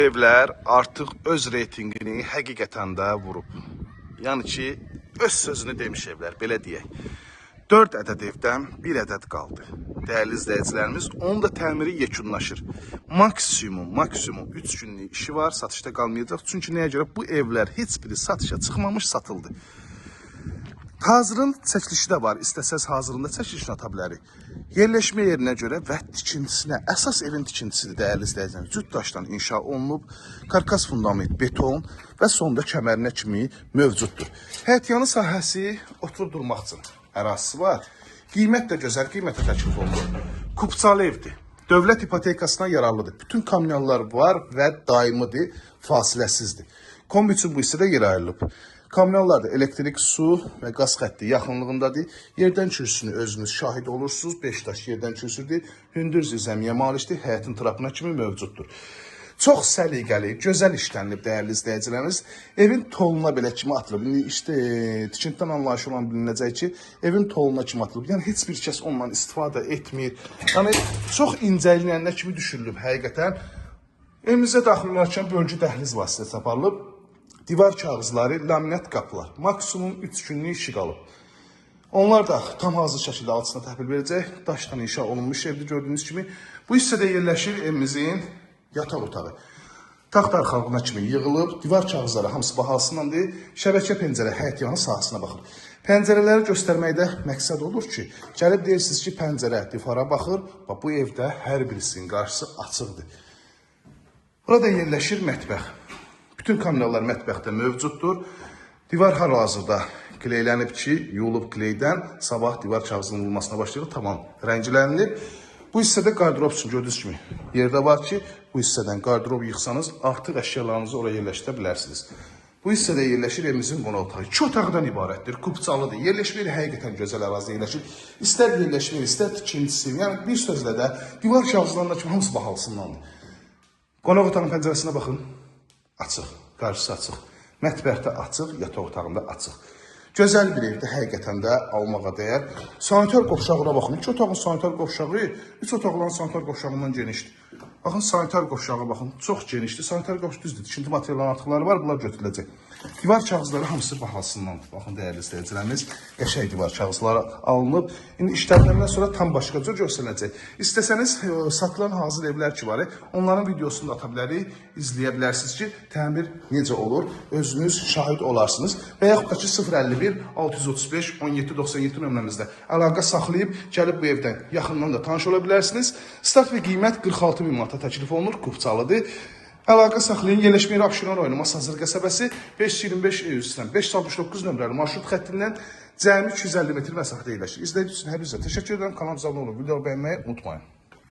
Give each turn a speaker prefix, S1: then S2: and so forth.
S1: Evlər artıq öz reytingini həqiqətən də vurub. Yəni ki, öz sözünü demiş evlər, belə deyək. 4 ədəd evdən 1 ədəd qaldı. Dəyərli izləyicilərimiz, onun da təmiri yekunlaşır. Maksimum 3 günlük işi var, satışda qalmayacaq. Çünki nəyə görə? Bu evlər heç biri satışa çıxmamış, satıldı. Hazırın çəkilişi də var. İstəsəz hazırında çəkilişini ata bilərik. Yerləşmə yerinə görə və tikintisinə, əsas evin tikintisi dəyərli izləyicilərimiz, cüt daşdan inşa olunub, karkas fundament, beton və sonda kəmərinə kimi mövcuddur. Həyətyanı sahəsi oturub durmaq üçün ərazisi var. Qiymət də gözəl, qiymətə təklif olunur. Kupçalı evdir. Dövlət ipotekasına yararlıdır. Bütün kamyonlar var və daimidir, fasiləsizdir. Kombi üçün bu hissədə yer ayrılıb. Kamyonlarda elektrik, su və qaz xətti yaxınlığındadır. Yerdən kürsüsünü özünüz şahid olursunuz. 5 daş yerdən kürsüdür. Hündür zirzəmiyə malikdir. Həyətin trapına kimi mövcuddur. Çox səliqəli, gözəl işlənilib dəyərli izləyicilərimiz. Evin toluna belə kimi atılıb. İndi işte tikintidən anlayışı olan bilinəcək ki, evin toluna kimi atılıb. Yəni heç bir kəs ondan istifadə etmir. Yəni çox incəliyənə kimi düşürülüb həqiqətən. Evimizə daxil olarkən bölgü dəhliz vasitəsi aparılıb. Divar kağızları, laminat qapılar. Maksimum 3 günlük işi qalıb. Onlar da tam hazır şəkildə altısına təhvil verəcək. Daşdan inşa olunmuş evdir gördüyünüz kimi. Bu hissədə yerləşir evimizin yataq otağı. Taxt arxalığına kimi yığılıb. Divar kağızları hamısı bahalısındandır. Şəbəkə pəncərə həyətyanı sahəsinə baxır. Pəncərələri göstərməkdə məqsəd olur ki, gəlib deyirsiniz ki, pəncərə divara baxır. Bu evdə hər birisinin qarşısı açıqdır. Burada yerləşir mətbəx. Bütün kamyonlar mətbəxdə mövcuddur. Divar hal-hazırda kleylənib ki, yuyulub kleydən sabah divar kağızının vurulmasına başlayır. Tamam, rəngilənib. Bu hissədə qardırop üçün gördüyünüz kimi yerdə var ki, bu hissədən qardırop yıxsanız artıq əşyalarınızı oraya yerləşdirə bilərsiniz. Bu hissədə yerləşir evimizin qonaq otağı. 2 otaqdan ibarətdir, kupçalıdır. Yerləşmə yeri həqiqətən gözəl ərazidə yerləşir. İstər yerləşmə yeri, istər tikintisi, yəni bir sözlə də divar kağızlarında kimi hamısı bahalısındandır. Qonaq otağının pəncərəsinə baxın. Açıq, qarşısı açıq. Mətbəxdə açıq, yataq otağında açıq. Gözəl bir evdə həqiqətən də almağa dəyər. Sanitar qovşağına baxın. 2 otağın sanitar qovşağı 3 otaqların sanitar qovşağından genişdir. Baxın, sanitar qovşağı baxın, çox genişdir. Sanitar qovşağı düzdür. Tikinti materialların artıqları var, bunlar götürüləcək. Divar kağızları hamısı bahalısındandır. Baxın, dəyərli izləyicilərimiz, qəşəng divar kağızları alınıb. İndi işlərindən sonra tam başqa cür göstəriləcək. İstəsəniz, satılan hazır evlər ki var, onların videosunu da ata bilərik, izləyə bilərsiniz ki, təmir necə olur, özünüz şahid olarsınız. Və yaxud da ki, 051 635 1797 nömrəmizdə əlaqə saxlayıb, gəlib bu evdən yaxından da tanış ola bilərsiniz. Start və qiymət 46 min manata təklif olunur, kupçalıdır. Əlaqə saxlayın, yerləşmə yeri Abşeron rayonu Masazır qəsəbəsi 525 E100-dən 569 nömrəli marşrut xəttindən cəmi 250 metr məsafədə yerləşir. İzlədiyiniz üçün hər bizə təşəkkür edirəm. Kanalımıza abunə olun, video bəyənməyi unutmayın.